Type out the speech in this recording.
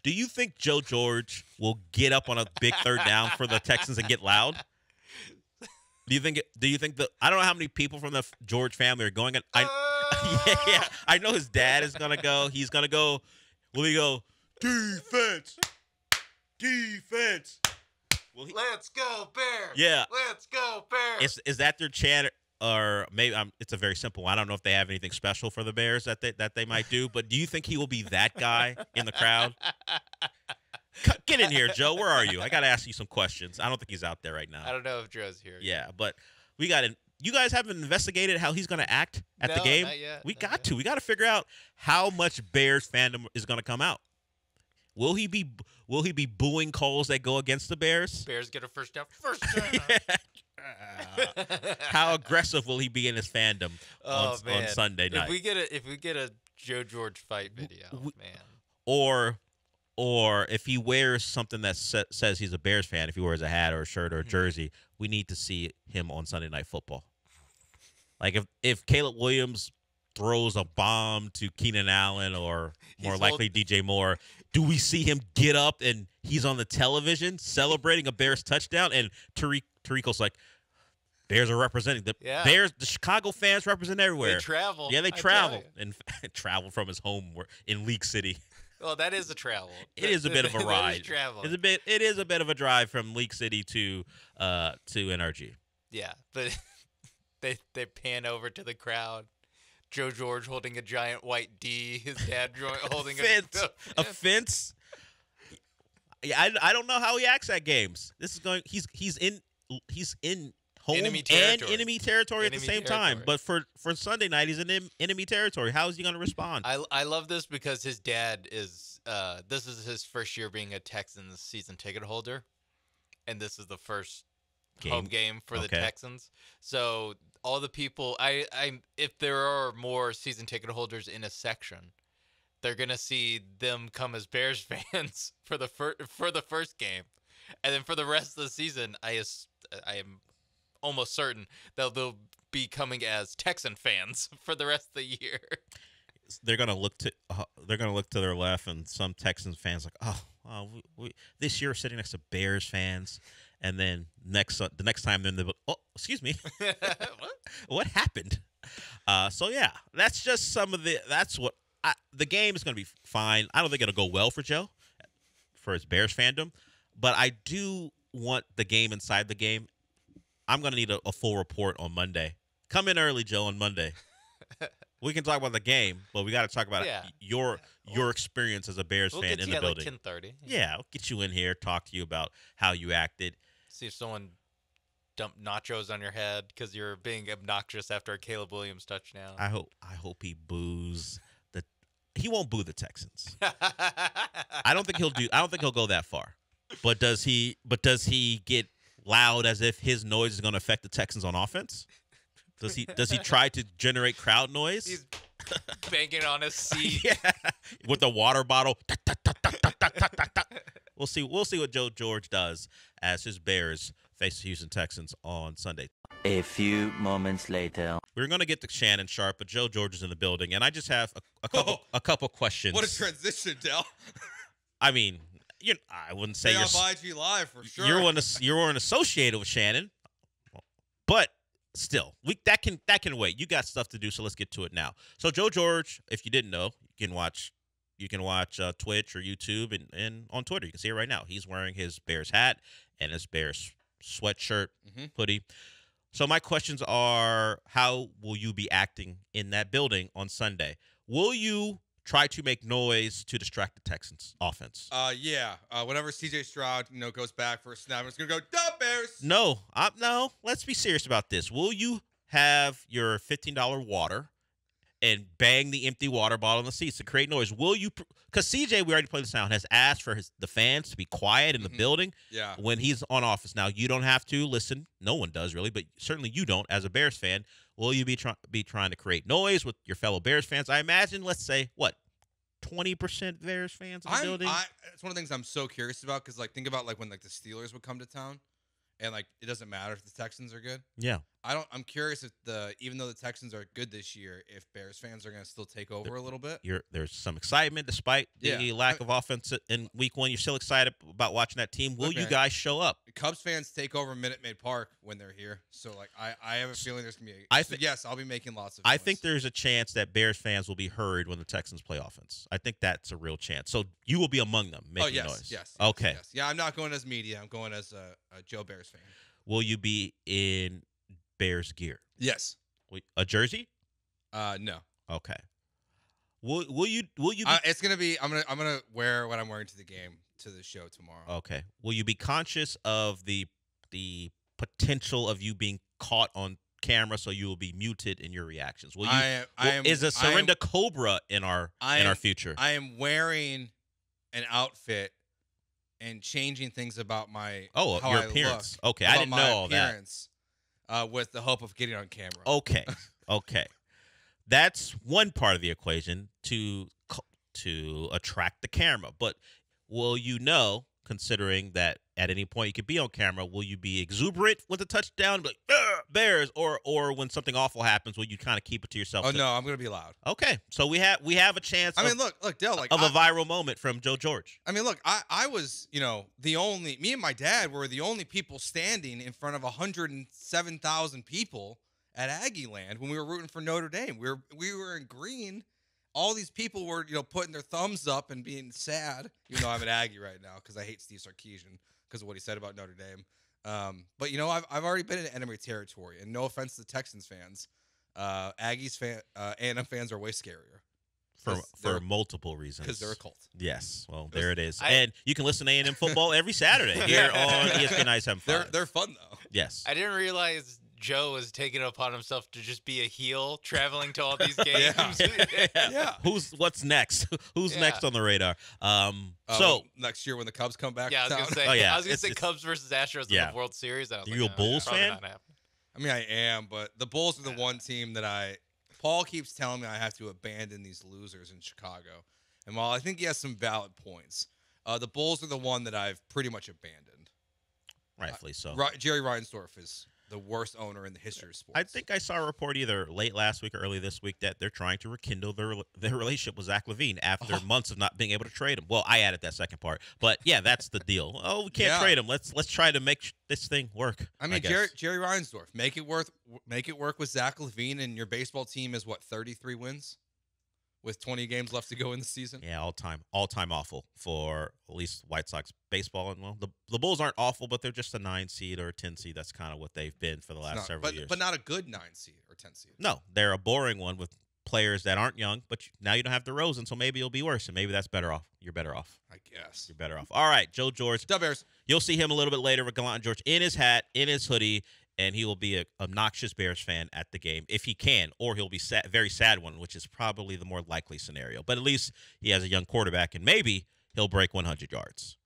Do you think Joe George will get up on a big third down for the Texans and get loud? Do you think? I don't know how many people from the George family are going. Yeah. I know his dad is gonna go. He's gonna go. Will he go? Defense. Let's go Bears. Yeah. Let's go Bears. Is that their chant? Or maybe it's a very simple one. I don't know if they have anything special for the Bears that they might do. But do you think he will be that guy in the crowd? Get in here, Joe. Where are you? I got to ask you some questions. I don't think he's out there right now. I don't know if Joe's here. Yeah, but we got to. You guys haven't investigated how he's going to act at the game? Not yet. We got to figure out how much Bears fandom is going to come out. Will he be booing calls that go against the Bears? Bears get a first down. First down. How aggressive will he be in his fandom on Sunday night? If we get a Joe George fight video, man. Or if he wears something that says he's a Bears fan, if he wears a hat or a shirt or a jersey, we need to see him on Sunday Night Football. Like if Caleb Williams throws a bomb to Keenan Allen or more likely DJ Moore, do we see him get up and he's on the television celebrating a Bears touchdown? And Tariq's like, Bears are representing the Bears. The Chicago fans represent everywhere. They travel. Yeah, they travel and travel from his home in League City. Well, that is a travel. It is a bit of a ride. It is travel. It is a bit of a drive from League City to NRG. Yeah, but they pan over to the crowd. Joe George holding a giant white D. His dad holding a fence. Yeah, I don't know how he acts at games. This is going. He's in home enemy and enemy territory at the same time. But for Sunday night, he's in enemy territory. How is he going to respond? I love this because his dad is. This is his first year being a Texans season ticket holder, and this is the first home game for the Texans. So all the people, if there are more season ticket holders in a section, they're gonna see them come as Bears fans for the first game, and then for the rest of the season, I am almost certain they'll be coming as Texan fans for the rest of the year. They're gonna look to their left, and some Texans fans like, we this year we're sitting next to Bears fans, and then the next time they're in the excuse me, what happened? So yeah, that's just some of the game is gonna be fine. I don't think it'll go well for Joe, for his Bears fandom, but I do want the game inside the game. I'm going to need a full report on Monday. Come in early, Joe, on Monday. We can talk about the game, but we got to talk about your experience as a Bears fan in the building. Like 10:30. Yeah, I'll get you in here, talk to you about how you acted. See if someone dumped nachos on your head because you're being obnoxious after a Caleb Williams touchdown. I hope he boos he won't boo the Texans. I don't think he'll go that far. But does he get loud as if his noise is going to affect the Texans on offense? Does he try to generate crowd noise? He's banging on his seat. Yeah, with the water bottle. We'll see what Joe George does as his Bears face the Houston Texans on Sunday. A few moments later. We're going to get to Shannon Sharp, but Joe George is in the building, and I just have a couple questions. What a transition, Dell. I mean, I wouldn't say you're IG Live for sure. You weren't associated with Shannon, but still, that can wait. You got stuff to do, so let's get to it now. So Joe George, if you didn't know, you can watch Twitch or YouTube and on Twitter. You can see it right now. He's wearing his Bears hat and his Bears sweatshirt, hoodie. So my questions are: how will you be acting in that building on Sunday? Will you try to make noise to distract the Texans offense? Yeah. Whenever CJ Stroud, goes back for a snap, it's gonna go, "Duh, Bears." No. Let's be serious about this. Will you have your $15 water and bang the empty water bottle in the seats to create noise? Will you? Because CJ, we already played the sound, has asked for the fans to be quiet in the building when he's on offense. Now, you don't have to listen. No one does really, but certainly you don't as a Bears fan. Will you be trying to create noise with your fellow Bears fans? I imagine, let's say, 20% Bears fans in the building? It's one of the things I'm so curious about because, think about when the Steelers would come to town and like it doesn't matter if the Texans are good. Yeah. I'm curious if even though the Texans are good this year, if Bears fans are going to still take over a little bit. There's some excitement despite the lack of offense in week 1. You're still excited about watching that team. Will you guys show up? Cubs fans take over Minute Maid Park when they're here. So like I have a feeling there's going to be yes, I'll be making lots of noise. I think there's a chance that Bears fans will be heard when the Texans play offense. I think that's a real chance. So you will be among them making noise. Yes. Okay. Yes. Yeah, I'm not going as media. I'm going as a Joe Bears fan. Will you be in Bears gear? Yes. A jersey? No. Okay. Will you be it's gonna be I'm gonna wear what I'm wearing to the game to the show tomorrow. Okay. Will you be conscious of the potential of you being caught on camera, so you will be muted in your reactions? Will you is a Surrender Cobra in our future? I am wearing an outfit and changing things about my your appearance. Okay, I didn't know all that. With the hope of getting on camera. Okay. That's one part of the equation to attract the camera. But will you know, considering that at any point you could be on camera, will you be exuberant with a touchdown, like Bears, or when something awful happens, will you kind of keep it to yourself? Oh no, I'm gonna be loud. Okay, so we have a chance. I mean, look, Dale, like a viral moment from Joe George. I mean, look, I was, me and my dad were the only people standing in front of 107,000 people at Aggie Land when we were rooting for Notre Dame. We were in green. All these people were, putting their thumbs up and being sad. Even though I'm an Aggie right now because I hate Steve Sarkisian because of what he said about Notre Dame. But I've already been in enemy territory, and no offense to the Texans fans, Aggies A&M fans are way scarier for multiple reasons. Because they're a cult. Yes, well, there it is. And you can listen to A&M football every Saturday here on ESPN 97.5. They're fun though. Yes, I didn't realize Joe was taking it upon himself to just be a heel traveling to all these games. Yeah. What's next? Who's next on the radar? So next year when the Cubs come back. Yeah, I was gonna say Cubs versus Astros in the World Series. I was you a Bulls fan? I mean, I am, but the Bulls are the one team that Paul keeps telling me I have to abandon these losers in Chicago. And while I think he has some valid points, the Bulls are the one that I've pretty much abandoned. Rightfully so. Jerry Reinsdorf is the worst owner in the history of sports. I think I saw a report either late last week or early this week that they're trying to rekindle their relationship with Zach LaVine after months of not being able to trade him. Well, I added that second part, but yeah, that's the deal. Oh, we can't trade him. Let's try to make this thing work. I mean, Jerry Reinsdorf, make it work with Zach LaVine, and your baseball team is what, 33 wins? With 20 games left to go in the season? Yeah, all time awful for at least White Sox baseball. And well, the Bulls aren't awful, but they're just a 9 seed or a 10 seed. That's kind of what they've been for the last several years. But not a good 9 seed or 10 seed. No, they're a boring one with players that aren't young, but now you don't have DeRozan, so maybe it'll be worse, and maybe that's better off. You're better off. I guess. You're better off. All right, Joe George. Dub Bears. You'll see him a little bit later with Gallant George in his hat, in his hoodie, and he will be an obnoxious Bears fan at the game if he can, or he'll be very sad one, which is probably the more likely scenario. But at least he has a young quarterback, and maybe he'll break 100 yards.